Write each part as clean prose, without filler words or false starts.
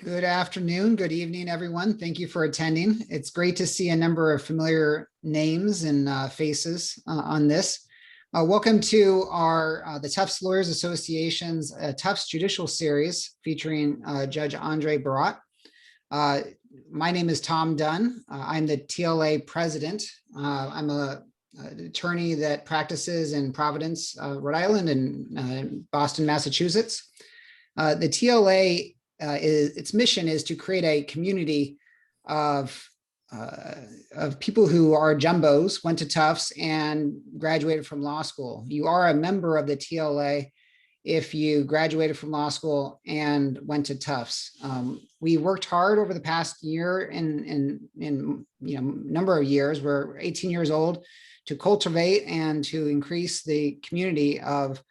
Good afternoon, good evening, everyone. Thank you for attending. It's great to see a number of familiar names and faces on this. Welcome to the Tufts Lawyers Association's Tufts Judicial Series featuring Judge Andre Birotte. My name is Tom Dunn. I'm the TLA president. I'm an attorney that practices in Providence, Rhode Island, and Boston, Massachusetts. The TLA its mission is to create a community of people who are jumbos, went to Tufts, and graduated from law school. You are a member of the TLA if you graduated from law school and went to Tufts. We worked hard over the past year and number of years. We're 18 years old to cultivate and to increase the community of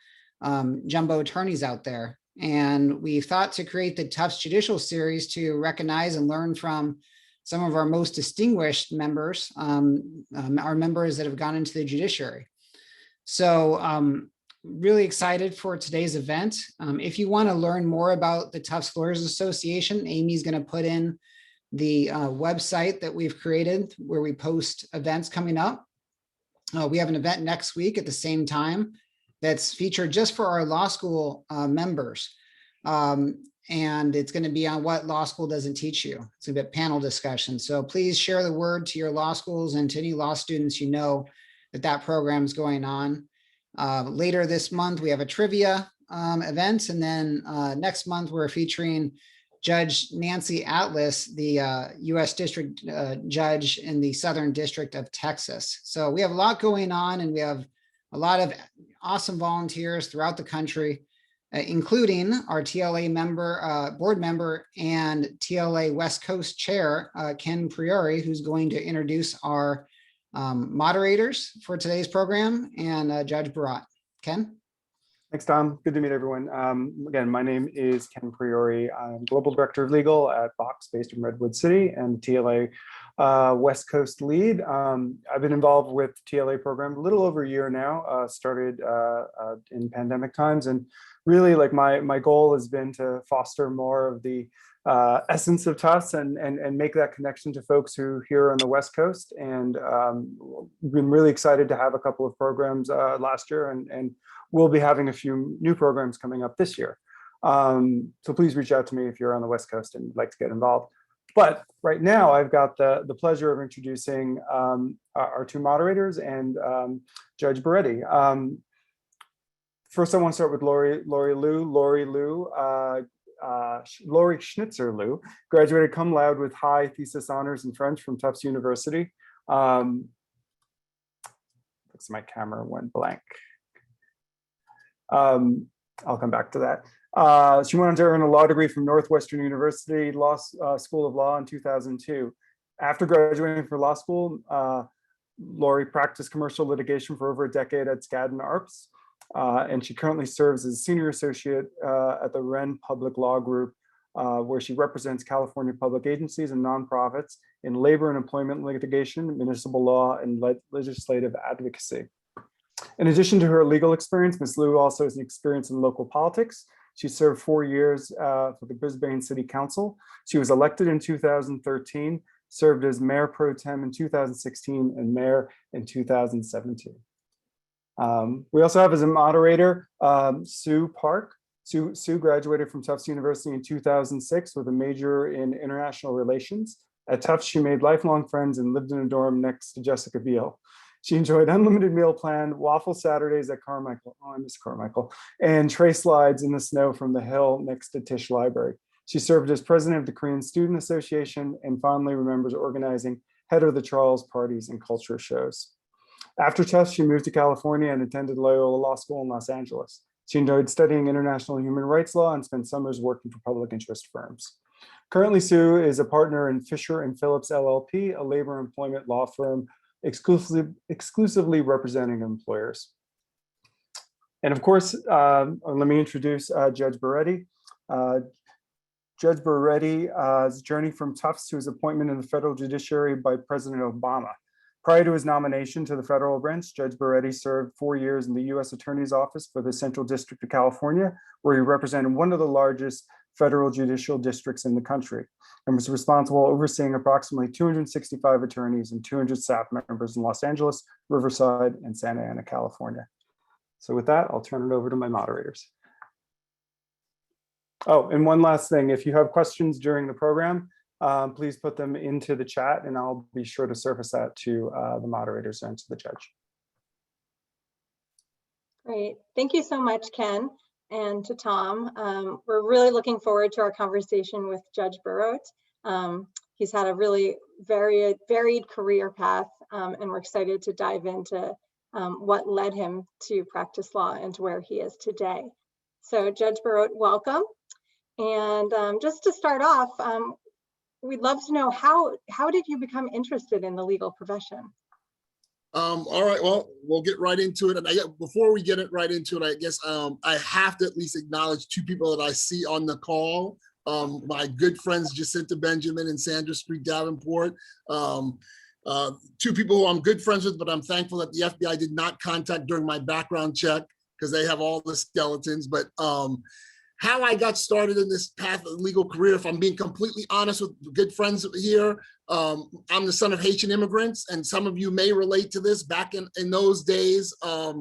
jumbo attorneys out there. And we thought to create the Tufts Judicial Series to recognize and learn from some of our most distinguished members, our members that have gone into the judiciary. So really excited for today's event. If you want to learn more about the Tufts Lawyers Association, Amy's going to put in the website that we've created where we post events coming up. We have an event next week at the same time that's featured just for our law school members. And it's going to be on what law school doesn't teach you. It's a bit panel discussion. So please share the word to your law schools and to any law students you know that program is going on. Later this month, we have a trivia event. And then next month, we're featuring Judge Nancy Atlas, the U.S. District Judge in the Southern District of Texas. So we have a lot going on, and we have a lot of awesome volunteers throughout the country, including our TLA member, board member, and TLA West Coast Chair, Ken Priori, who's going to introduce our moderators for today's program, and Judge Birotte. Ken? Thanks, Tom. Good to meet everyone. Again, my name is Ken Priori. I'm Global Director of Legal at Box, based in Redwood City, and TLA West Coast lead. I've been involved with TLA program a little over a year now, started in pandemic times, and really like my goal has been to foster more of the essence of Tufts and make that connection to folks who here on the West Coast. And been really excited to have a couple of programs last year, and we'll be having a few new programs coming up this year. So please reach out to me if you're on the West Coast and would like to get involved. But right now, I've got the pleasure of introducing our two moderators and Judge Birotte. First, I want to start with Lori Schnitzer Liu, graduated cum laude with high thesis honors in French from Tufts University. Looks my camera went blank. I'll come back to that. She went on to earn a law degree from Northwestern University School of Law in 2002. After graduating from law school, Lori practiced commercial litigation for over a decade at Skadden Arps, and she currently serves as a senior associate at the Wren Public Law Group, where she represents California public agencies and nonprofits in labor and employment litigation, municipal law, and legislative advocacy. In addition to her legal experience, Ms. Liu also has experience in local politics. She served 4 years for the Brisbane City Council. She was elected in 2013, served as mayor pro tem in 2016, and mayor in 2017. We also have as a moderator, Sue Park. Sue graduated from Tufts University in 2006 with a major in international relations. At Tufts, she made lifelong friends and lived in a dorm next to Jessica Biel. She enjoyed unlimited meal plan, waffle Saturdays at Carmichael, oh, I miss Carmichael, and tray slides in the snow from the hill next to Tisch Library. She served as president of the Korean Student Association and fondly remembers organizing head of the Charles parties and culture shows. After Tufts, she moved to California and attended Loyola Law School in Los Angeles. She enjoyed studying international human rights law and spent summers working for public interest firms. Currently, Sue is a partner in Fisher and Phillips LLP, a labor employment law firm exclusively representing employers. And of course, let me introduce Judge Birotte. Judge Birotte's journey from Tufts to his appointment in the Federal Judiciary by President Obama. Prior to his nomination to the federal bench, Judge Birotte served 4 years in the U.S. Attorney's Office for the Central District of California, where he represented one of the largest Federal Judicial Districts in the country, and was responsible overseeing approximately 265 attorneys and 200 staff members in Los Angeles, Riverside, and Santa Ana, California. So with that, I'll turn it over to my moderators. Oh, and one last thing, if you have questions during the program, please put them into the chat and I'll be sure to surface that to the moderators and to the judge. Great. Thank you so much, Ken, and to Tom. We're really looking forward to our conversation with Judge Birotte. He's had a really varied career path, and we're excited to dive into what led him to practice law and to where he is today. So Judge Birotte, welcome. And just to start off, we'd love to know how did you become interested in the legal profession? All right, well, we'll get right into it. And before we get right into it, I guess I have to at least acknowledge two people that I see on the call. My good friends, Jacinta Benjamin and Sandra Street Davenport. Two people who I'm good friends with, but I'm thankful that the FBI did not contact during my background check because they have all the skeletons. But how I got started in this path of legal career, if I'm being completely honest with good friends here, I'm the son of Haitian immigrants, and some of you may relate to this. Back in those days, a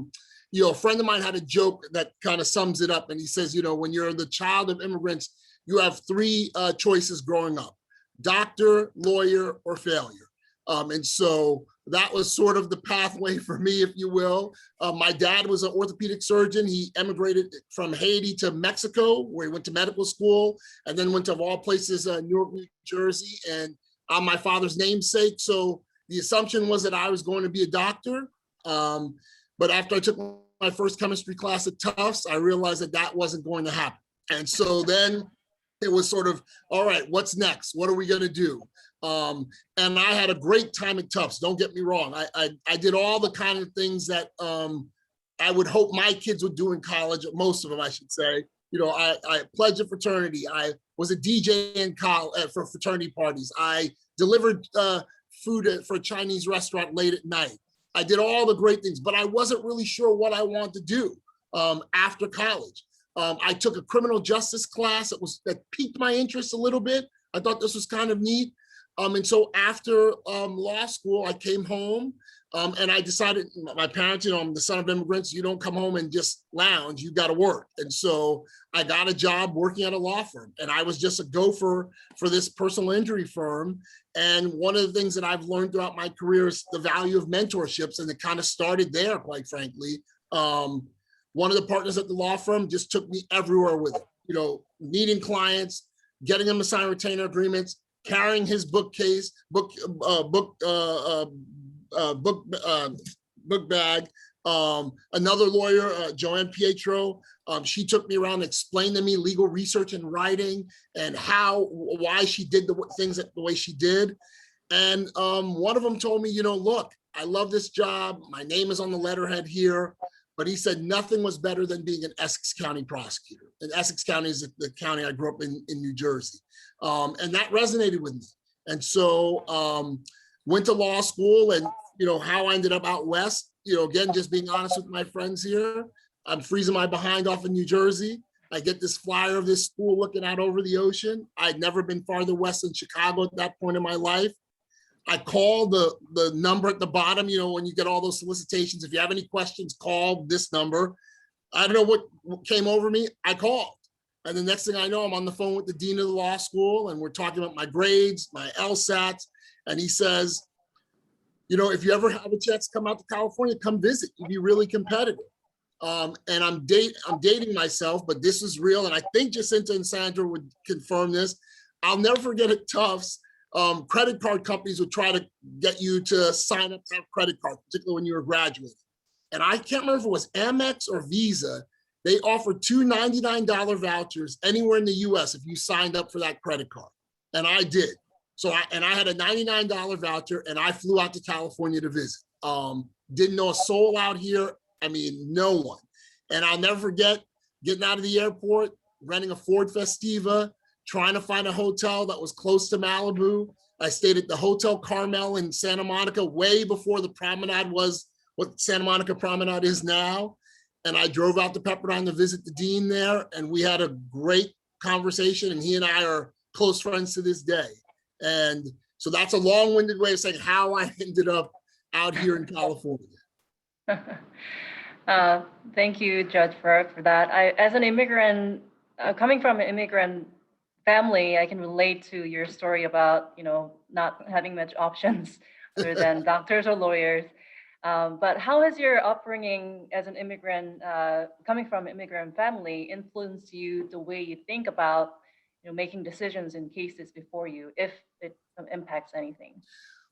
friend of mine had a joke that kind of sums it up, and he says, when you're the child of immigrants, you have three choices growing up: doctor, lawyer, or failure. And so that was sort of the pathway for me, if you will. My dad was an orthopedic surgeon. He emigrated from Haiti to Mexico, where he went to medical school, and then went to, of all places, Newark, New Jersey. And I'm my father's namesake. So the assumption was that I was going to be a doctor. But after I took my first chemistry class at Tufts, I realized that that wasn't going to happen. And so then it was sort of, all right, what's next? What are we going to do? And I had a great time at Tufts. Don't get me wrong. I did all the kind of things that I would hope my kids would do in college, most of them, I should say. I pledged a fraternity. I was a DJ in college for fraternity parties. I delivered food for a Chinese restaurant late at night. I did all the great things, but I wasn't really sure what I wanted to do after college. I took a criminal justice class that piqued my interest a little bit. I thought this was kind of neat. And so after law school, I came home and I decided, my parents, I'm the son of immigrants, you don't come home and just lounge, you got to work. And so I got a job working at a law firm, and I was just a gopher for this personal injury firm. And one of the things that I've learned throughout my career is the value of mentorships, and it kind of started there, quite frankly. One of the partners at the law firm just took me everywhere with it, meeting clients, getting them to sign retainer agreements, carrying his book bag. Another lawyer, Joanne Pietro, she took me around and explained to me legal research and writing and why she did the things the way she did. And one of them told me, look, I love this job. My name is on the letterhead here. But he said nothing was better than being an Essex County prosecutor. And Essex County is the county I grew up in New Jersey. And that resonated with me. And so went to law school, and how I ended up out west, again, just being honest with my friends here, I'm freezing my behind off in New Jersey. I get this flyer of this school looking out over the ocean. I'd never been farther west than Chicago at that point in my life. I called the number at the bottom, when you get all those solicitations. If you have any questions, call this number. I don't know what came over me. I called. And the next thing I know, I'm on the phone with the dean of the law school, and we're talking about my grades, my LSATs. And he says, if you ever have a chance to come out to California, come visit. You'd be really competitive. And I'm dating myself, but this is real. And I think Jacinta and Sandra would confirm this. I'll never forget at Tufts, credit card companies would try to get you to sign up to have credit cards, particularly when you were graduating. And I can't remember if it was Amex or Visa. They offered two $99 vouchers anywhere in the US if you signed up for that credit card. And I did. So I had a $99 voucher, and I flew out to California to visit. Didn't know a soul out here. I mean, no one. And I'll never forget getting out of the airport, renting a Ford Festiva, trying to find a hotel that was close to Malibu. I stayed at the Hotel Carmel in Santa Monica way before the promenade was what Santa Monica Promenade is now. And I drove out to Pepperdine to visit the dean there, and we had a great conversation, and he and I are close friends to this day. And so that's a long-winded way of saying how I ended up out here in California. Thank you, Judge Birotte, for that. As an immigrant, coming from an immigrant family, I can relate to your story about, not having much options other than doctors or lawyers. But how has your upbringing as an immigrant, coming from an immigrant family, influenced you the way you think about, making decisions in cases before you, if it impacts anything?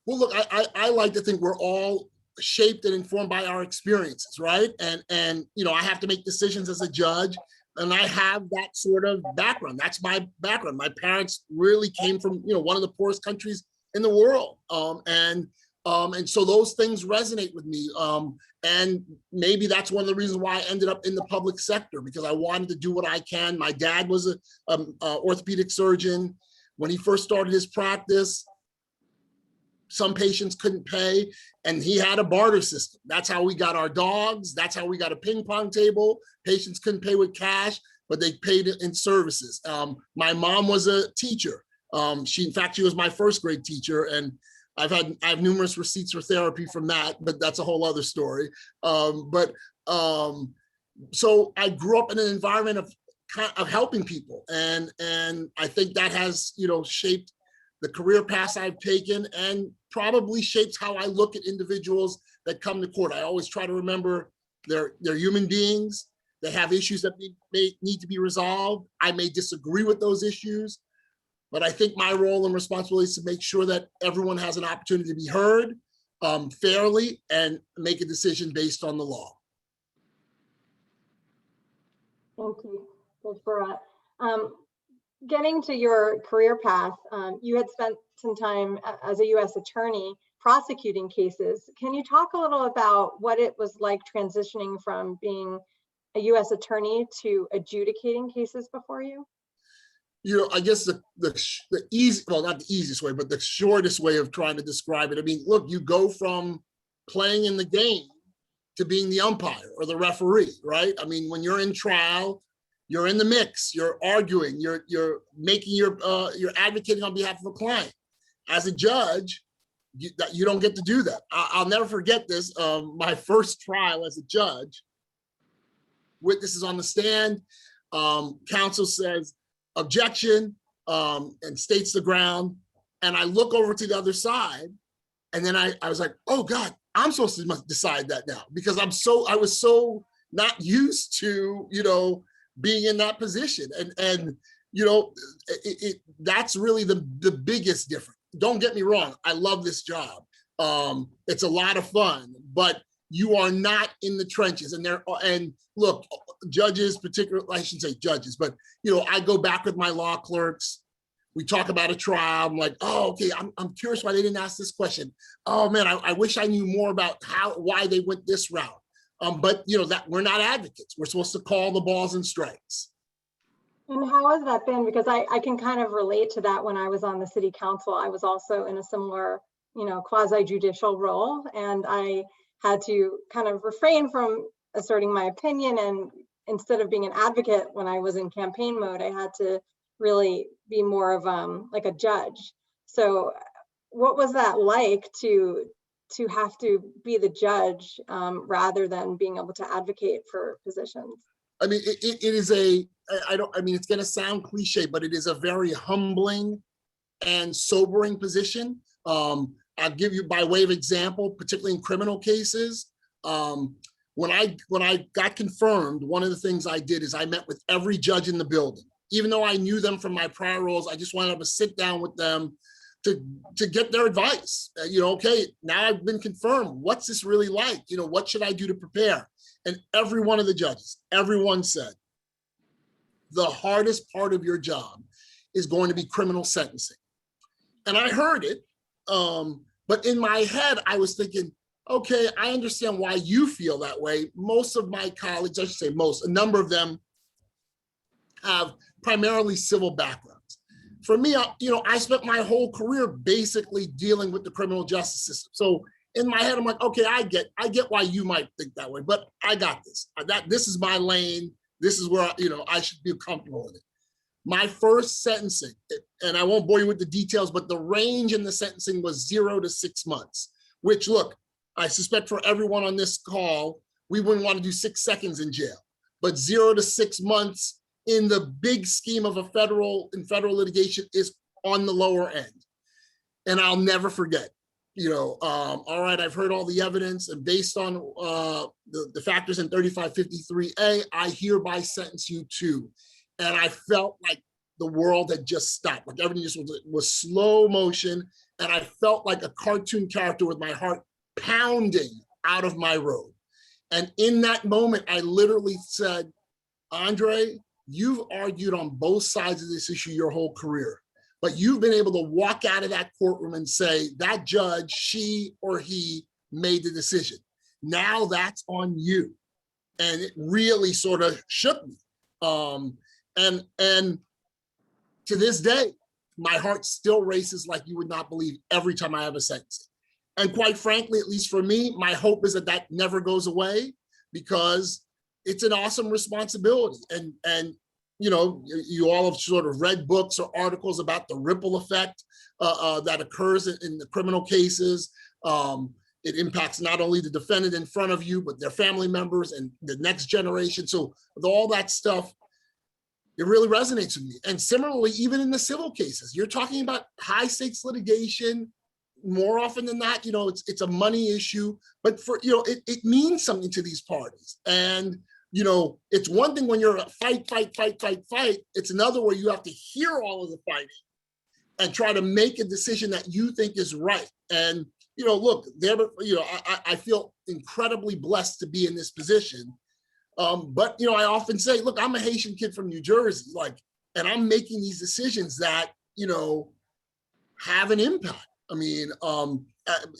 Well, look, I like to think we're all shaped and informed by our experiences, right? And I have to make decisions as a judge, and I have that sort of background. That's my background. My parents really came from, one of the poorest countries in the world. And so those things resonate with me. And maybe that's one of the reasons why I ended up in the public sector, because I wanted to do what I can. My dad was an orthopedic surgeon. When he first started his practice, some patients couldn't pay, and he had a barter system. That's how we got our dogs. That's how we got a ping pong table. Patients couldn't pay with cash, but they paid in services. My mom was a teacher. In fact, she was my first grade teacher, and I have numerous receipts for therapy from that, but that's a whole other story. So I grew up in an environment of helping people, and I think that has shaped the career paths I've taken, and probably shapes how I look at individuals that come to court. I always try to remember they're human beings. They have issues that may need to be resolved. I may disagree with those issues, but I think my role and responsibility is to make sure that everyone has an opportunity to be heard fairly and make a decision based on the law. Thank you, Judge Birotte. Getting to your career path, you had spent some time as a U.S. attorney prosecuting cases. Can you talk a little about what it was like transitioning from being a U.S. attorney to adjudicating cases before you? I guess the easy, well, not the easiest way, but the shortest way of trying to describe it. I mean, look, you go from playing in the game to being the umpire or the referee, right? I mean, when you're in trial, you're in the mix, you're arguing, you're making you're advocating on behalf of a client. As a judge, you don't get to do that. I'll never forget this. My first trial as a judge, witnesses on the stand, counsel says, objection, and states the ground. And I look over to the other side, and then I was like, oh God, I'm supposed to decide that now, because I was so not used to, being in that position. And that's really the biggest difference. Don't get me wrong, I love this job. It's a lot of fun, but you are not in the trenches. And look, judges, particularly, I shouldn't say judges, but I go back with my law clerks. We talk about a trial. I'm like, oh, okay, I'm curious why they didn't ask this question. Oh man, I wish I knew more about why they went this route. But that we're not advocates. We're supposed to call the balls and strikes. And how has that been? Because I can kind of relate to that. When I was on the city council, I was also in a similar, quasi-judicial role, and I had to kind of refrain from asserting my opinion. And instead of being an advocate when I was in campaign mode, I had to really be more of like a judge. So what was that like to have to be the judge rather than being able to advocate for positions? I mean, it is it's going to sound cliche, but it is a very humbling and sobering position. I'll give you by way of example, particularly in criminal cases. When I got confirmed, one of the things I did is I met with every judge in the building. Even though I knew them from my prior roles, I just wanted to sit down with them to get their advice. Okay, now I've been confirmed. What's this really like? What should I do to prepare? And every one of the judges, everyone said, the hardest part of your job is going to be criminal sentencing. And I heard it, but in my head, I was thinking, okay, I understand why you feel that way. Most of my colleagues, I should say most, a number of them have primarily civil backgrounds. For me, I spent my whole career basically dealing with the criminal justice system. So in my head, I'm like, okay, I get why you might think that way, but I got this. This is my lane. This is where I should be comfortable in it. My first sentencing, and I won't bore you with the details, but the range in the sentencing was 0 to 6 months, which, look, I suspect for everyone on this call, we wouldn't want to do 6 seconds in jail, but 0 to 6 months in the big scheme of federal litigation is on the lower end. And I'll never forget, all right, I've heard all the evidence, and based on the factors in 3553A, I hereby sentence you to. And I felt like the world had just stopped. Like everything just was slow motion. And I felt like a cartoon character with my heart pounding out of my robe. And in that moment, I literally said, Andre, you've argued on both sides of this issue your whole career, but you've been able to walk out of that courtroom and say, that judge, she or he made the decision. Now that's on you. And it really sort of shook me. And to this day, my heart still races like you would not believe every time I have a sentencing. And quite frankly, at least for me, my hope is that that never goes away, because it's an awesome responsibility. And you all have sort of read books or articles about the ripple effect that occurs in the criminal cases. It impacts not only the defendant in front of you, but their family members and the next generation. So with all that stuff, it really resonates with me. And similarly, even in the civil cases, you're talking about high stakes litigation. More often than not, it's a money issue, but it means something to these parties. And, it's one thing when you're a fight. It's another where you have to hear all of the fighting and try to make a decision that you think is right. And, look, I feel incredibly blessed to be in this position. But, I often say, look, I'm a Haitian kid from New Jersey, and I'm making these decisions that, have an impact. I mean,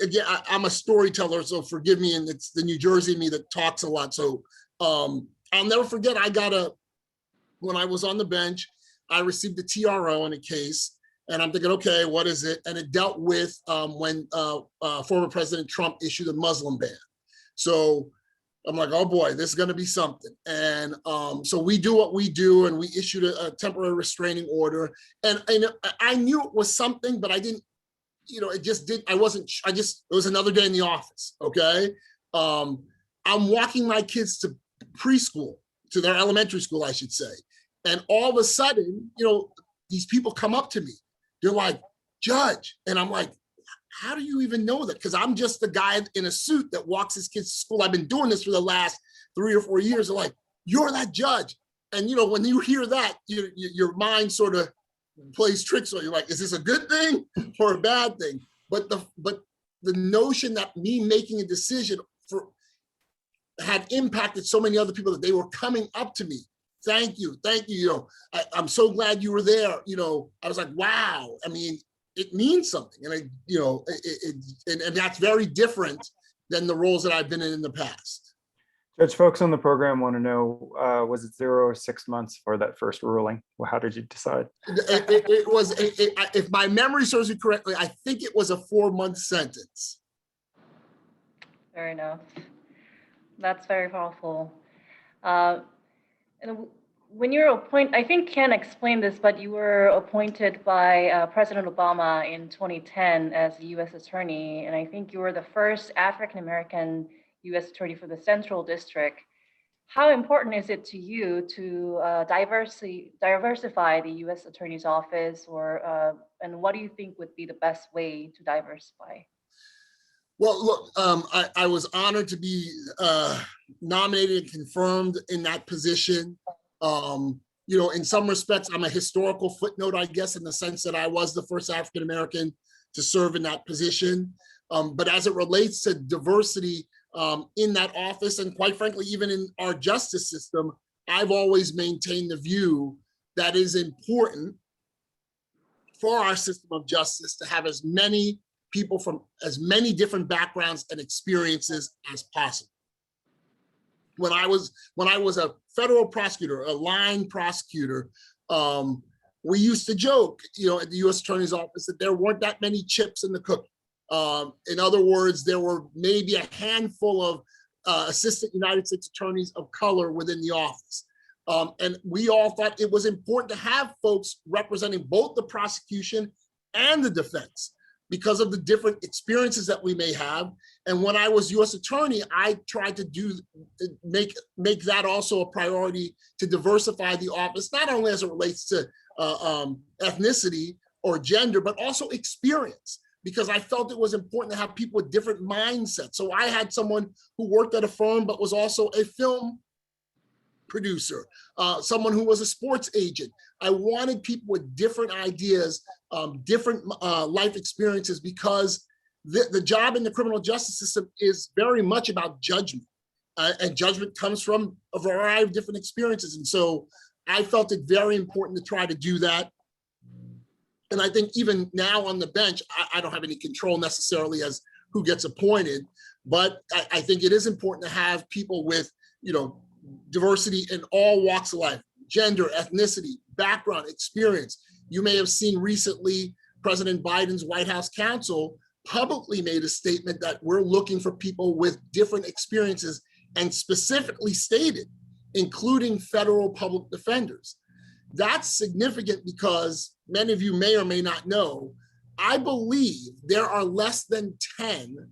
again, I'm a storyteller, so forgive me, and it's the New Jersey me that talks a lot. So I'll never forget, when I was on the bench, I received a TRO in a case, and I'm thinking, okay, what is it? And it dealt with when former President Trump issued a Muslim ban. So I'm like, oh boy, this is gonna be something. And so we do what we do, and we issued a temporary restraining order. And I knew it was something, but I didn't, it was another day in the office, okay? I'm walking my kids to preschool, to their elementary school, I should say. And all of a sudden, these people come up to me. They're like, Judge. And I'm like, how do you even know that? Because I'm just the guy in a suit that walks his kids to school. I've been doing this for the last 3 or 4 years. They're like, you're that judge. And, when you hear that, your mind sort of plays tricks on you. Like, is this a good thing or a bad thing? But the notion that me making a decision had impacted so many other people that they were coming up to me. Thank you. I'm so glad you were there. I was like, wow. I mean, it means something, and and that's very different than the roles that I've been in the past. Judge, folks on the program want to know, was it 0 or 6 months for that first ruling? Well, how did you decide? It was, if my memory serves me correctly, I think it was a 4-month sentence. Fair enough. That's very powerful. And when you're appointed, I think Ken explained this, but you were appointed by President Obama in 2010 as a U.S. attorney, and I think you were the first African-American U.S. attorney for the Central District. How important is it to you to diversify the U.S. Attorney's Office, and what do you think would be the best way to diversify? Well, look, I was honored to be nominated and confirmed in that position. In some respects, I'm a historical footnote, I guess, in the sense that I was the first African-American to serve in that position. But as it relates to diversity in that office, and quite frankly, even in our justice system, I've always maintained the view that it is important for our system of justice to have as many people from as many different backgrounds and experiences as possible. When I was a federal prosecutor, a line prosecutor, we used to joke, at the U.S. Attorney's Office that there weren't that many chips in the cookie. In other words, there were maybe a handful of assistant United States attorneys of color within the office. And we all thought it was important to have folks representing both the prosecution and the defense because of the different experiences that we may have. And when I was U.S. Attorney, I tried to make that also a priority to diversify the office, not only as it relates to ethnicity or gender, but also experience, because I felt it was important to have people with different mindsets. So I had someone who worked at a firm, but was also a film producer, someone who was a sports agent. I wanted people with different ideas, different life experiences, because the job in the criminal justice system is very much about judgment. And judgment comes from a variety of different experiences. And so I felt it very important to try to do that. And I think even now on the bench, I don't have any control necessarily as who gets appointed, but I think it is important to have people with, diversity in all walks of life, gender, ethnicity, background, experience. You may have seen recently, President Biden's White House counsel publicly made a statement that we're looking for people with different experiences, and specifically stated, including federal public defenders. That's significant because many of you may or may not know, I believe there are less than 10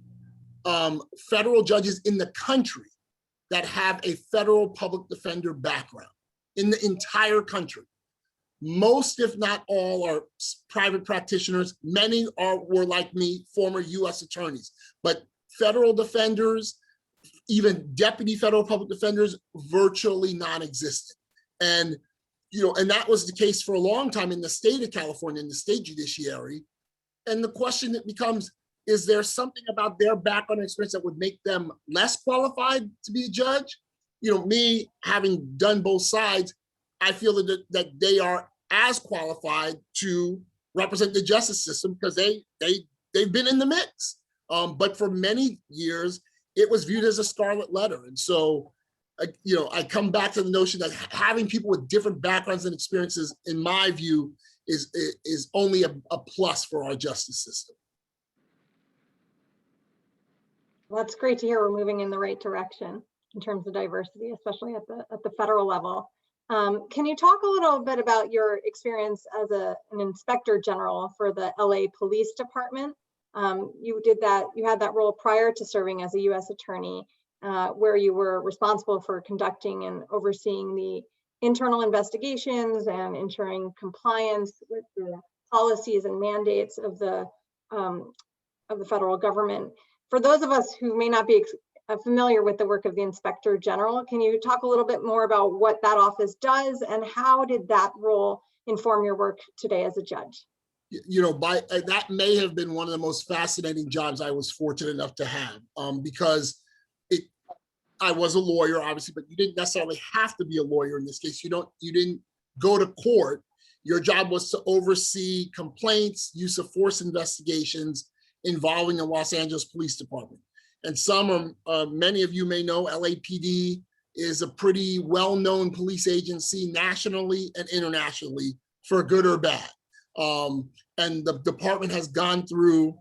federal judges in the country that have a federal public defender background in the entire country. Most, if not all, are private practitioners. Many were like me, former US attorneys, but federal defenders, even deputy federal public defenders, virtually non-existent. And that was the case for a long time in the state of California, in the state judiciary. And the question that becomes, is there something about their background and experience that would make them less qualified to be a judge? Me having done both sides, I feel that they are as qualified to represent the justice system because they've been in the mix. But for many years, it was viewed as a scarlet letter. And so, I come back to the notion that having people with different backgrounds and experiences, in my view, is only a plus for our justice system. Well, that's great to hear we're moving in the right direction in terms of diversity, especially at the federal level. Can you talk a little bit about your experience as an inspector general for the LA Police Department? You had that role prior to serving as a U.S. attorney, where you were responsible for conducting and overseeing the internal investigations and ensuring compliance with the policies and mandates of the federal government. For those of us who may not be familiar with the work of the Inspector General, can you talk a little bit more about what that office does and how did that role inform your work today as a judge? That may have been one of the most fascinating jobs I was fortunate enough to have, because I was a lawyer, obviously, but you didn't necessarily have to be a lawyer in this case. You didn't go to court. Your job was to oversee complaints, use of force investigations involving the Los Angeles Police Department. And many of you may know, LAPD is a pretty well-known police agency nationally and internationally, for good or bad. And the department has gone through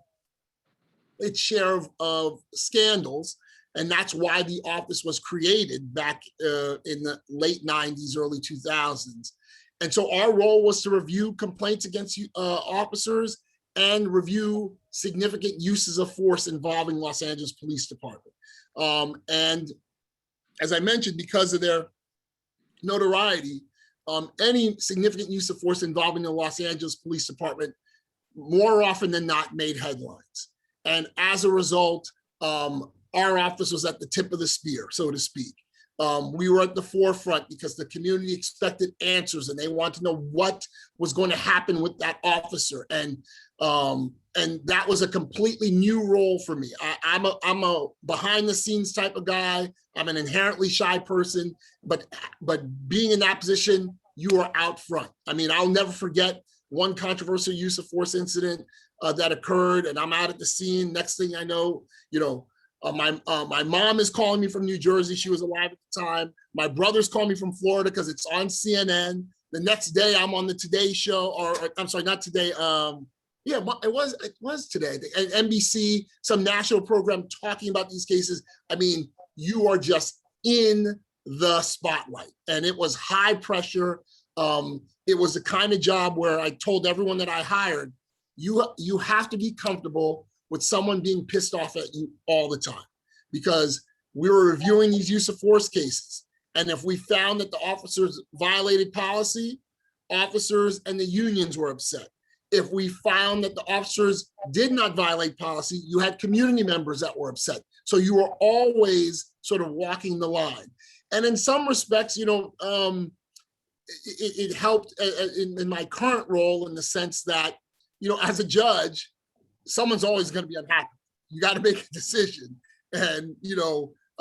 its share of scandals, and that's why the office was created back in the late 90s, early 2000s. And so our role was to review complaints against officers and review significant uses of force involving Los Angeles Police Department. And as I mentioned, because of their notoriety, any significant use of force involving the Los Angeles Police Department more often than not made headlines. And as a result, our office was at the tip of the spear, so to speak. We were at the forefront because the community expected answers and they wanted to know what was going to happen with that officer. And that was a completely new role for me. I'm a behind the scenes type of guy. I'm an inherently shy person, but being in that position, you are out front. I mean, I'll never forget one controversial use of force incident that occurred, and I'm out at the scene. Next thing I know, my mom is calling me from New Jersey. She was alive at the time. My brother's calling me from Florida because it's on CNN. The next day I'm on the Today Show, or I'm sorry, not today. Yeah, it was today. NBC, some national program talking about these cases. I mean, you are just in the spotlight, and it was high pressure. It was the kind of job where I told everyone that I hired, you have to be comfortable with someone being pissed off at you all the time, because we were reviewing these use of force cases. And if we found that the officers violated policy, officers and the unions were upset. If we found that the officers did not violate policy, you had community members that were upset. So you were always sort of walking the line. And in some respects, it helped in my current role, in the sense that, as a judge, someone's always going to be unhappy. You got to make a decision. And,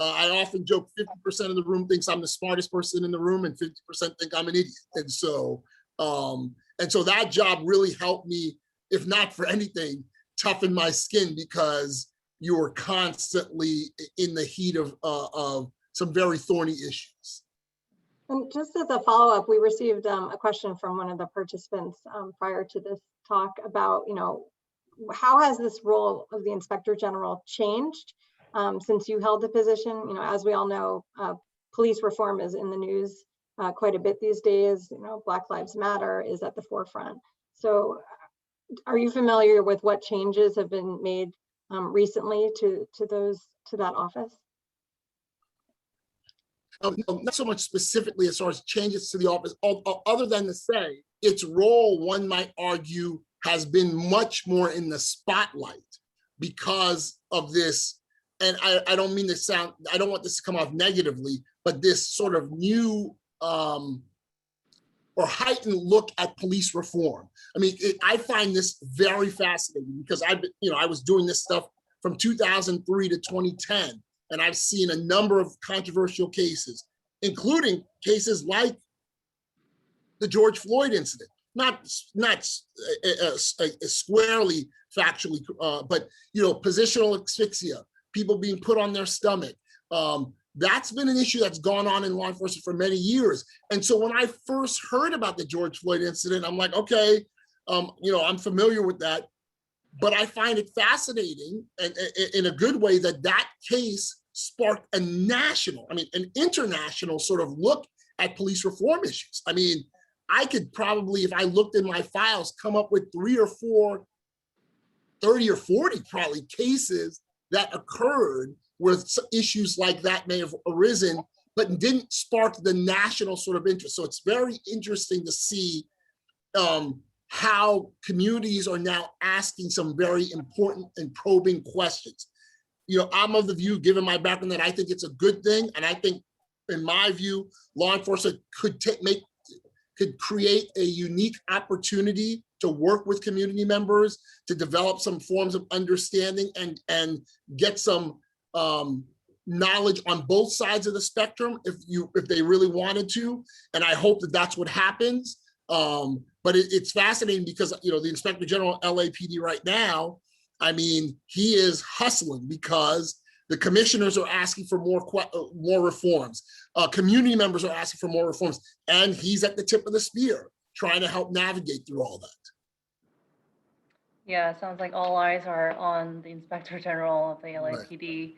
I often joke 50% of the room thinks I'm the smartest person in the room and 50% think I'm an idiot. And so that job really helped me, if not for anything, toughen my skin, because you were constantly in the heat of some very thorny issues. And just as a follow-up, we received a question from one of the participants prior to this talk about, how has this role of the Inspector General changed since you held the position? As we all know, police reform is in the news quite a bit these days. Black Lives Matter is at the forefront. So are you familiar with what changes have been made recently to that office? No, not so much specifically as far as changes to the office, other than to say its role, one might argue, has been much more in the spotlight because of this. And I don't mean to sound, I don't want this to come off negatively, but this sort of new or heightened look at police reform. I mean, I find this very fascinating, because I was doing this stuff from 2003 to 2010. And I've seen a number of controversial cases, including cases like the George Floyd incident, not squarely factually, but positional asphyxia, people being put on their stomach. That's been an issue that's gone on in law enforcement for many years. And so when I first heard about the George Floyd incident, I'm like, okay, I'm familiar with that. But I find it fascinating, and in a good way, that case sparked an international sort of look at police reform issues. I mean, I could probably, if I looked in my files, come up with 3 or 4, 30 or 40 probably cases that occurred where issues like that may have arisen, but didn't spark the national sort of interest. So it's very interesting to see how communities are now asking some very important and probing questions. I'm of the view, given my background, that I think it's a good thing. And I think, in my view, law enforcement could create a unique opportunity to work with community members, to develop some forms of understanding and get some knowledge on both sides of the spectrum if they really wanted to. And I hope that that's what happens. But it's fascinating because, the Inspector General LAPD right now, I mean, he is hustling because the commissioners are asking for more reforms. Community members are asking for more reforms, and he's at the tip of the spear trying to help navigate through all that. Yeah, it sounds like all eyes are on the Inspector General of the LAPD.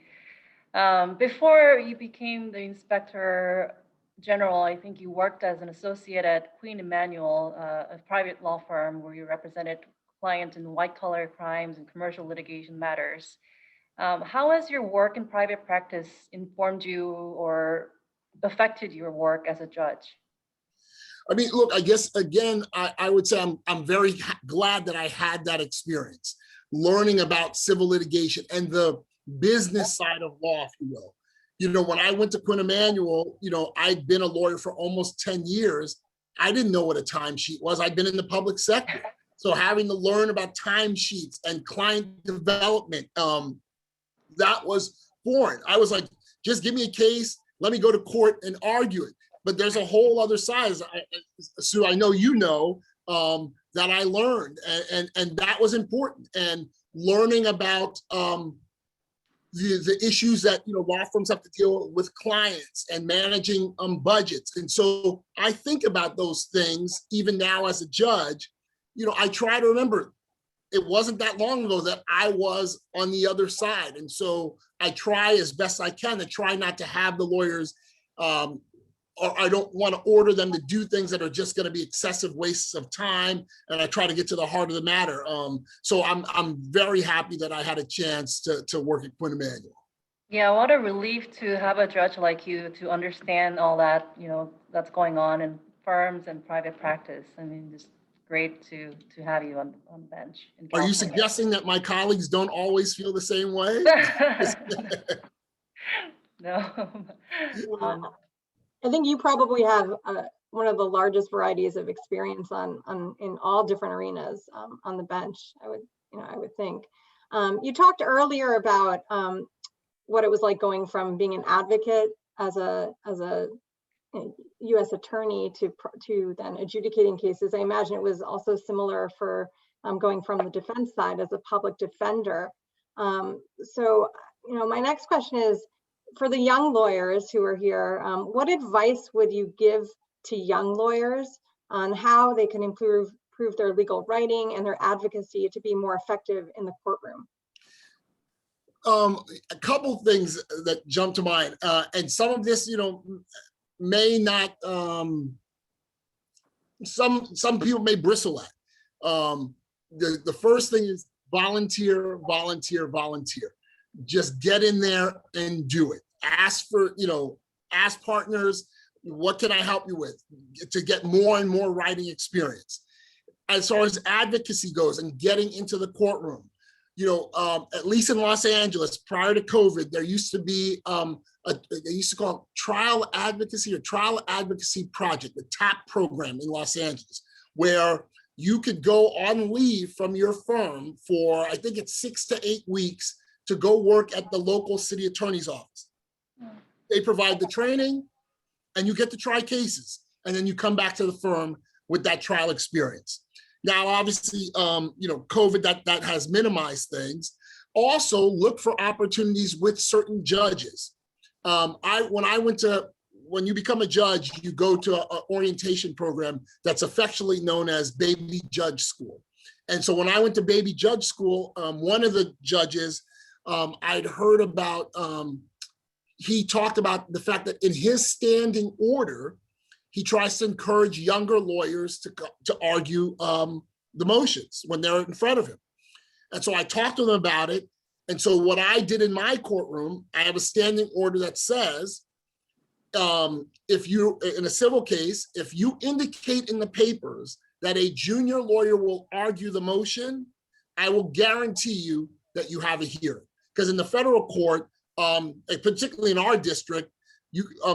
Before you became the Inspector General, I think you worked as an associate at Queen Emanuel, a private law firm where you represented clients in white-collar crimes and commercial litigation matters. How has your work in private practice informed you or affected your work as a judge? I mean, look, I guess, again, I would say I'm very glad that I had that experience, learning about civil litigation and the business side of law, if you will. When I went to Quinn Emanuel, I'd been a lawyer for almost 10 years. I didn't know what a timesheet was. I'd been in the public sector. So having to learn about timesheets and client development, that was foreign. I was like, just give me a case, let me go to court and argue it. But there's a whole other side, Sue, I know that I learned, and that was important. And learning about the issues that law firms have to deal with clients and managing budgets. And so I think about those things even now as a judge. I try to remember it wasn't that long ago that I was on the other side. And so I try as best I can to try not to have the lawyers or I don't want to order them to do things that are just going to be excessive wastes of time. And I try to get to the heart of the matter. So I'm very happy that I had a chance to work at Quinn Emanuel. Yeah, what a relief to have a judge like you to understand all that, that's going on in firms and private practice. I mean, just great to have you on the bench. Are you suggesting that my colleagues don't always feel the same way? No. I think you probably have one of the largest varieties of experience in all different arenas on the bench. I would think. You talked earlier about what it was like going from being an advocate as a U.S. attorney to then adjudicating cases. I imagine it was also similar for going from the defense side as a public defender. So, my next question is, for the young lawyers who are here, what advice would you give to young lawyers on how they can improve their legal writing and their advocacy to be more effective in the courtroom? A couple things that jump to mind, and some of this, may not. Some people may bristle at. The first thing is volunteer. Just get in there and do it. Ask partners, what can I help you with to get more and more writing experience. As far as advocacy goes and getting into the courtroom, at least in Los Angeles, prior to COVID, there used to be they used to call it Trial Advocacy Project, the TAP program in Los Angeles, where you could go on leave from your firm for, I think it's 6 to 8 weeks, to go work at the local city attorney's office. They provide the training and you get to try cases. And then you come back to the firm with that trial experience. Now, obviously, COVID, that has minimized things. Also, look for opportunities with certain judges. When you become a judge, you go to an orientation program that's affectionately known as Baby Judge School. And so when I went to Baby Judge School, one of the judges I'd heard about, he talked about the fact that in his standing order, he tries to encourage younger lawyers to argue the motions when they're in front of him. And so I talked to them about it. And so what I did in my courtroom, I have a standing order that says, if you, in a civil case, if you indicate in the papers that a junior lawyer will argue the motion, I will guarantee you that you have a hearing. Because in the federal court, particularly in our district,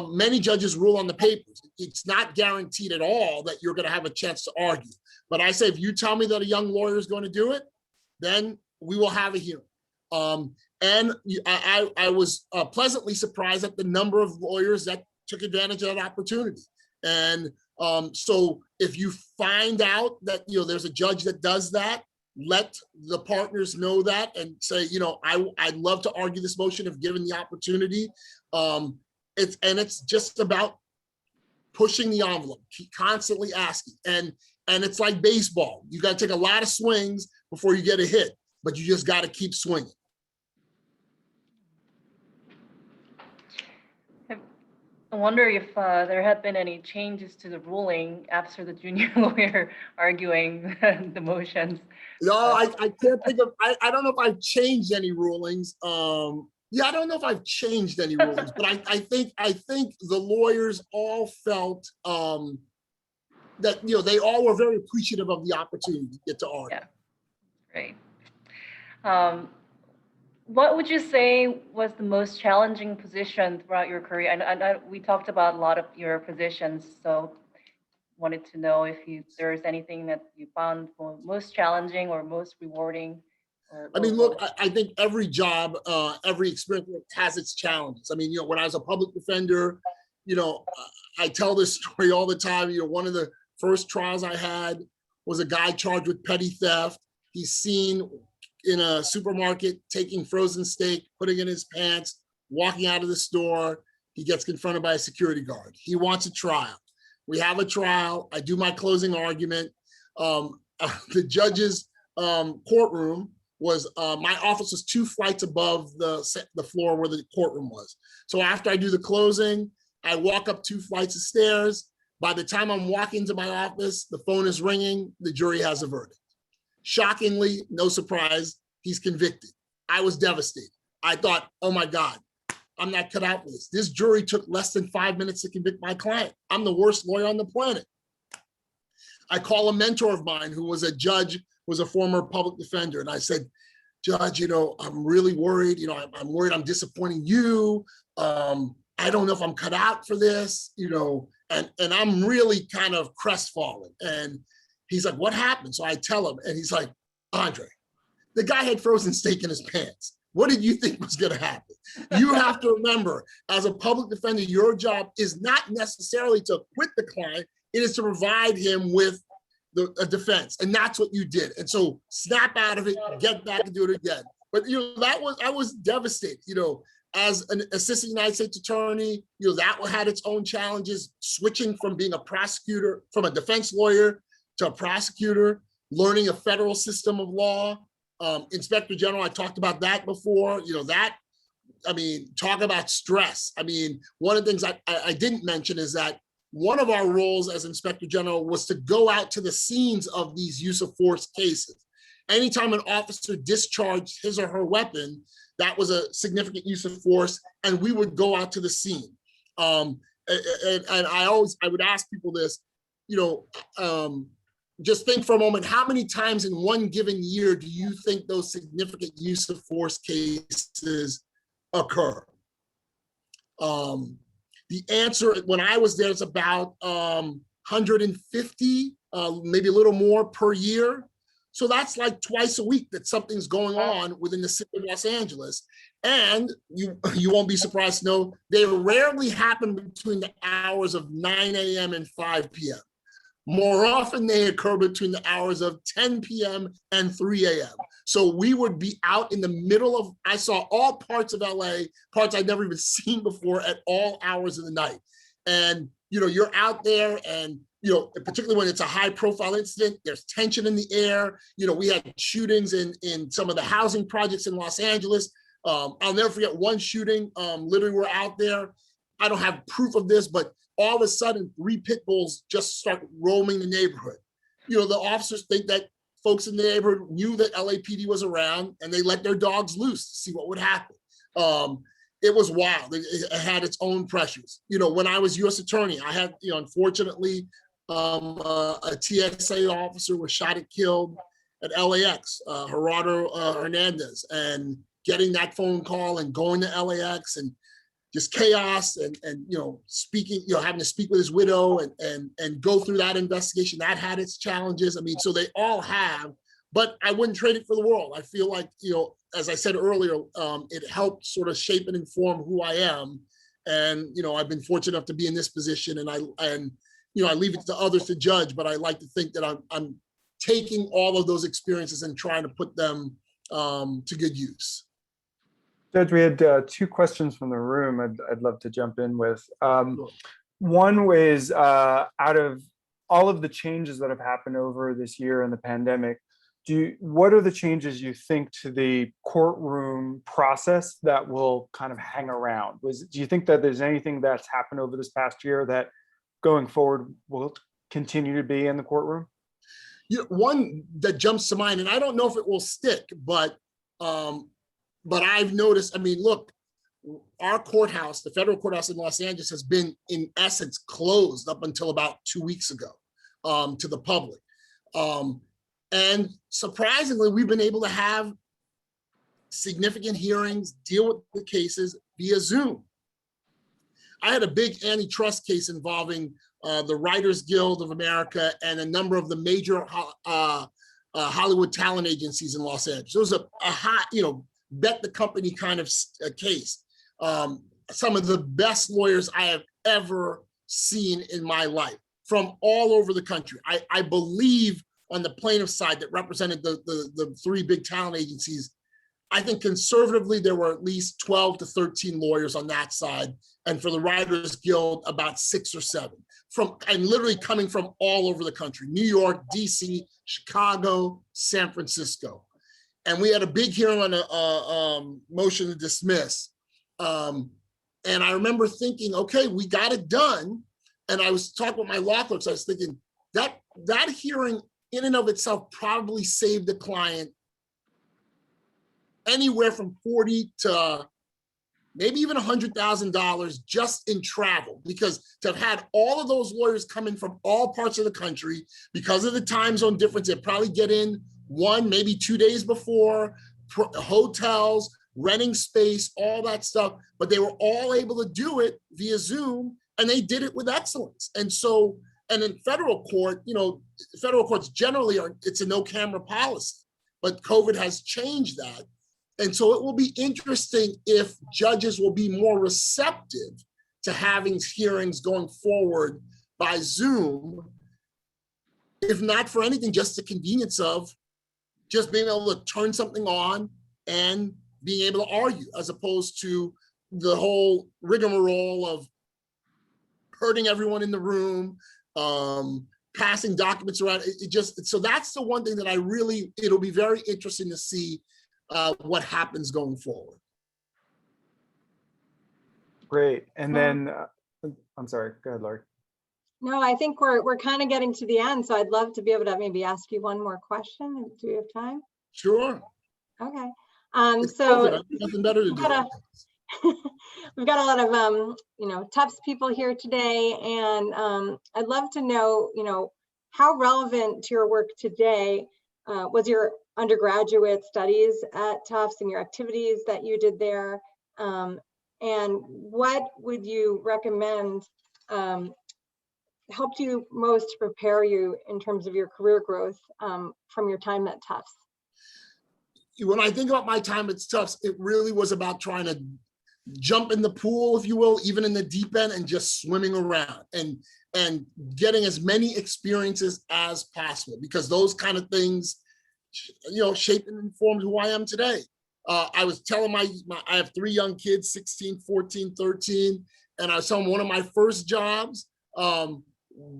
many judges rule on the papers. It's not guaranteed at all that you're going to have a chance to argue. But I say, if you tell me that a young lawyer is going to do it, then we will have a hearing. And I was pleasantly surprised at the number of lawyers that took advantage of that opportunity. And so if you find out that there's a judge that does that, let the partners know that and say, I'd love to argue this motion if given the opportunity. It's just about pushing the envelope, keep constantly asking. And it's like baseball. You got to take a lot of swings before you get a hit, but you just got to keep swinging. I wonder if there had been any changes to the ruling after the junior lawyer arguing the motions. No, I can't think of, I don't know if I've changed any rulings. I don't know if I've changed any rulings, but I think the lawyers all felt that, they all were very appreciative of the opportunity to get to argue. Yeah, great. What would you say was the most challenging position throughout your career? And we talked about a lot of your positions, so wanted to know if there's anything that you found most challenging or most rewarding. I mean, look, I think every job, every experience has its challenges. I mean, when I was a public defender, I tell this story all the time. One of the first trials I had was a guy charged with petty theft. He's seen in a supermarket taking frozen steak, putting it in his pants, walking out of the store. He gets confronted by a security guard. He wants a trial. We have a trial. I do my closing argument. The judge's courtroom was, my office was 2 flights above the floor where the courtroom was. So after I do the closing, I walk up 2 flights of stairs. By the time I'm walking into my office, the phone is ringing, the jury has a verdict. Shockingly, no surprise, he's convicted. I was devastated. I thought, oh my God, I'm not cut out for this. This jury took less than 5 minutes to convict my client. I'm the worst lawyer on the planet. I call a mentor of mine who was a judge, was a former public defender. And I said, Judge, I'm really worried. I'm worried I'm disappointing you. I don't know if I'm cut out for this, and I'm really kind of crestfallen. And he's like, what happened? So I tell him, and he's like, Andre, the guy had frozen steak in his pants. What did you think was going to happen? You have to remember, as a public defender, your job is not necessarily to acquit the client. It is to provide him with a defense. And that's what you did. And so snap out of it, get back and do it again. But, I was devastated, as an assistant United States attorney, that had its own challenges, switching from being a prosecutor, from a defense lawyer to a prosecutor, learning a federal system of law. Inspector General, I talked about that before, talk about stress. One of the things I didn't mention is that one of our roles as Inspector General was to go out to the scenes of these use of force cases. Anytime an officer discharged his or her weapon, that was a significant use of force, and we would go out to the scene. And I would ask people this, just think for a moment, how many times in one given year do you think those significant use of force cases occur? The answer, when I was there, is about 150, maybe a little more per year. So that's like twice a week that something's going on within the city of Los Angeles. And you won't be surprised to know they rarely happen between the hours of 9 a.m. and 5 p.m. More often they occur between the hours of 10 p.m. and 3 a.m. So we would be out in the middle of, I saw all parts of LA, parts I'd never even seen before at all hours of the night. And, you're out there and, particularly when it's a high profile incident, there's tension in the air. We had shootings in some of the housing projects in Los Angeles. I'll never forget one shooting, literally we're out there. I don't have proof of this, but all of a sudden 3 pit bulls just start roaming the neighborhood. The officers think that folks in the neighborhood knew that LAPD was around and they let their dogs loose to see what would happen. It was wild. It had its own pressures. When I was U.S. attorney, I had, unfortunately, a TSA officer was shot and killed at LAX, Gerardo Hernandez, and getting that phone call and going to LAX and just chaos and speaking, having to speak with his widow and go through that investigation. That had its challenges. So they all have, but I wouldn't trade it for the world. I feel like, as I said earlier, it helped sort of shape and inform who I am. And, I've been fortunate enough to be in this position, and I leave it to others to judge, but I like to think that I'm taking all of those experiences and trying to put them to good use. Judge, we had 2 questions from the room I'd love to jump in with. One was, out of all of the changes that have happened over this year in the pandemic, what are the changes you think to the courtroom process that will kind of hang around? Do you think that there's anything that's happened over this past year that going forward will continue to be in the courtroom? One that jumps to mind, and I don't know if it will stick, but I've noticed, look, our courthouse, the federal courthouse in Los Angeles, has been in essence closed up until about 2 weeks ago to the public. And surprisingly, we've been able to have significant hearings, deal with the cases via Zoom. I had a big antitrust case involving the Writers Guild of America and a number of the major Hollywood talent agencies in Los Angeles. It was a hot, bet the company kind of case. Some of the best lawyers I have ever seen in my life from all over the country. I believe on the plaintiff side that represented the 3 big talent agencies, I think conservatively there were at least 12 to 13 lawyers on that side. And for the Writers Guild, about 6 or 7. And literally coming from all over the country, New York, DC, Chicago, San Francisco. And we had a big hearing on a motion to dismiss. And And I remember thinking, okay, we got it done. And I was talking with my law clerks. I was thinking that hearing in and of itself probably saved the client anywhere from 40 to maybe even $100,000 just in travel, because to have had all of those lawyers come in from all parts of the country, because of the time zone difference, they'd probably get in 1, maybe 2 days before, hotels, renting space, all that stuff, but they were all able to do it via Zoom, and they did it with excellence. And so, and in federal court, federal courts generally it's a no camera policy, but COVID has changed that. And so it will be interesting if judges will be more receptive to having hearings going forward by Zoom, if not for anything, just the convenience of just being able to turn something on and being able to argue, as opposed to the whole rigmarole of hurting everyone in the room, passing documents around. So that's the one thing that it'll be very interesting to see what happens going forward. Great. And then, I'm sorry, go ahead, Laurie. No, I think we're kind of getting to the end, so I'd love to be able to maybe ask you one more question. Do we have time? Sure. Okay. It's COVID. Nothing better to do. We've got a lot of Tufts people here today, and I'd love to know, how relevant to your work today was your undergraduate studies at Tufts and your activities that you did there, and what would you recommend helped you most to prepare you in terms of your career growth from your time at Tufts? When I think about my time at Tufts, it really was about trying to jump in the pool, if you will, even in the deep end, and just swimming around and getting as many experiences as possible, because those kind of things, shaped and informed who I am today. I was telling I have 3 young kids, 16, 14, 13, and I was telling one of my first jobs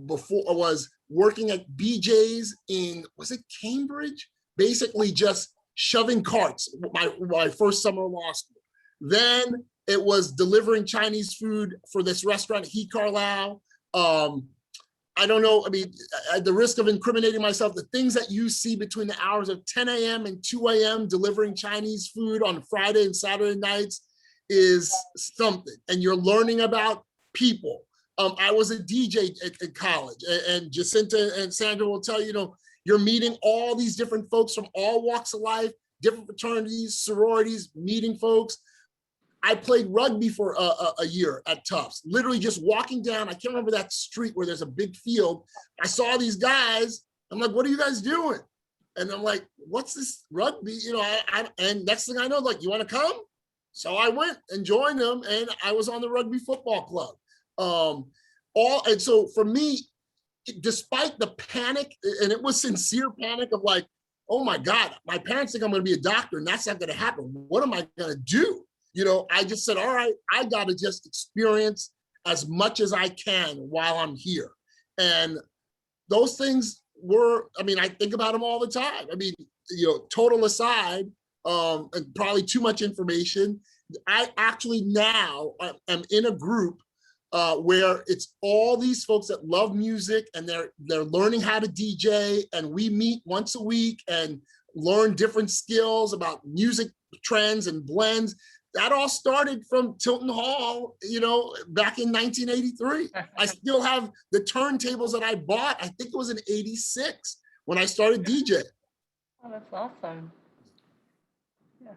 before was working at BJ's was it Cambridge? Basically just shoving carts, my first summer of law school. Then it was delivering Chinese food for this restaurant, He Carlisle. I don't know, at the risk of incriminating myself, the things that you see between the hours of 10 a.m. and 2 a.m. delivering Chinese food on Friday and Saturday nights is something. And you're learning about people. I was a DJ at college, and Jacinta and Sandra will tell you, you're meeting all these different folks from all walks of life, different fraternities, sororities, meeting folks. I played rugby for a year at Tufts, literally just walking down. I can't remember that street where there's a big field. I saw these guys. I'm like, what are you guys doing? And I'm like, what's this rugby? And next thing I know, like, you want to come? So I went and joined them, and I was on the rugby football club. And so for me, despite the panic, and it was sincere panic of like, oh my God, my parents think I'm going to be a doctor, and that's not going to happen. What am I going to do? I just said, all right, I got to just experience as much as I can while I'm here. And those things were, I think about them all the time. Total aside, and probably too much information, I actually now am in a group where it's all these folks that love music, and they're learning how to DJ, and we meet once a week and learn different skills about music trends and blends. That all started from Tilton Hall, back in 1983. I still have the turntables that I bought. I think it was in '86 when I started DJing. Oh, that's awesome. Yeah.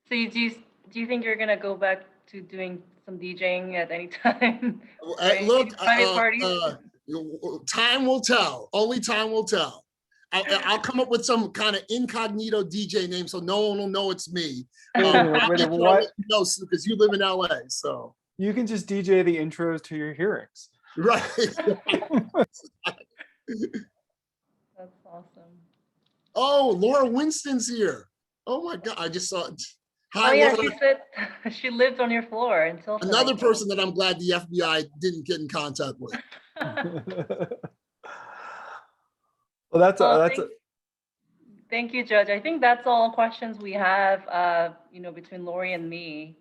So do you think you're gonna go back to doing some DJing at any time? Look, private parties? Time will tell. Only time will tell. I'll come up with some kind of incognito DJ name so no one will know it's me. What? No, because you live in LA, so. You can just DJ the intros to your hearings. Right. That's awesome. Oh, Laura Winston's here. Oh my God, I just saw it. Hi, Oh yeah, Laura. she said she lived on your floor until Another person that I'm glad the FBI didn't get in contact with. Well, thank you, Judge. I think that's all questions we have, between Lori and me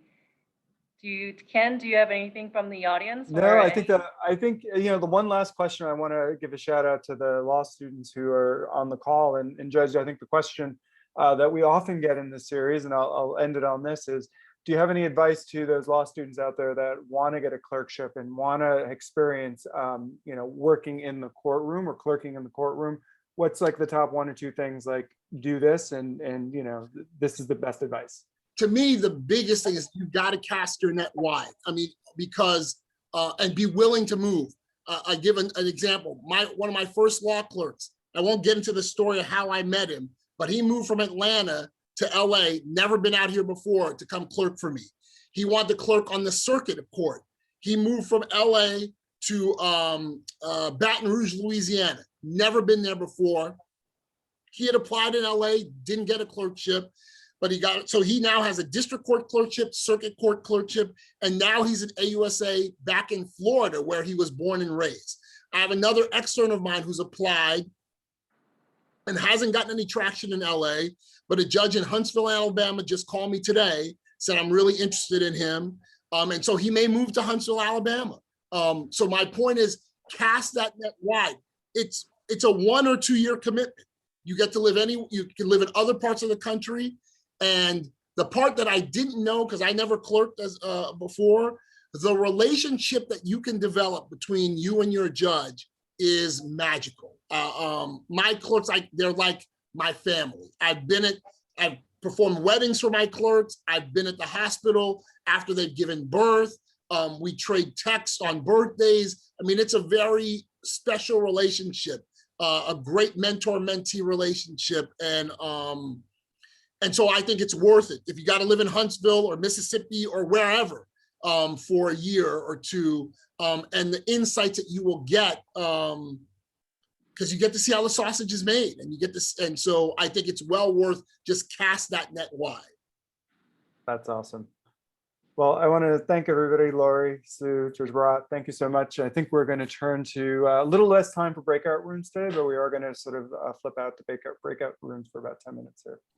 Ken, do you have anything from the audience? No, or I think the one last question, I want to give a shout out to the law students who are on the call. And Judge, I think the question that we often get in this series, and I'll end it on this, is do you have any advice to those law students out there that want to get a clerkship and want to experience, working in the courtroom or clerking in the courtroom? What's like the top 1 or 2 things, like do this and this is the best advice? To me, the biggest thing is you got to cast your net wide. I mean, because and be willing to move. I give an example. One of my first law clerks. I won't get into the story of how I met him, but he moved from Atlanta to LA, never been out here before, to come clerk for me. He wanted to clerk on the circuit of court. He moved from LA to Baton Rouge, Louisiana, never been there before. He had applied in LA, didn't get a clerkship, but he got it. So he now has a district court clerkship, circuit court clerkship, and now he's at AUSA back in Florida, where he was born and raised. I have another extern of mine who's applied and hasn't gotten any traction in LA, but a judge in Huntsville, Alabama just called me today, said I'm really interested in him. And so he may move to Huntsville, Alabama. So my point is, cast that net wide. It's a 1 or 2 year commitment. You get to live you can live in other parts of the country. And the part that I didn't know, because I never clerked as before, the relationship that you can develop between you and your judge is magical. My clerks, they're like my family. I've performed weddings for my clerks. I've been at the hospital after they've given birth. We trade texts on birthdays. I mean, it's a very special relationship, a great mentor-mentee relationship. And so I think it's worth it. If you got to live in Huntsville or Mississippi or wherever for a year or 2, and the insights that you will get, because you get to see how the sausage is made, and you get this. And so I think it's well worth just cast that net wide. That's awesome. Well, I want to thank everybody, Lori, Sue, Judge Birotte. Thank you so much. I think we're going to turn to a little less time for breakout rooms today, but we are going to sort of flip out to breakout rooms for about 10 minutes here.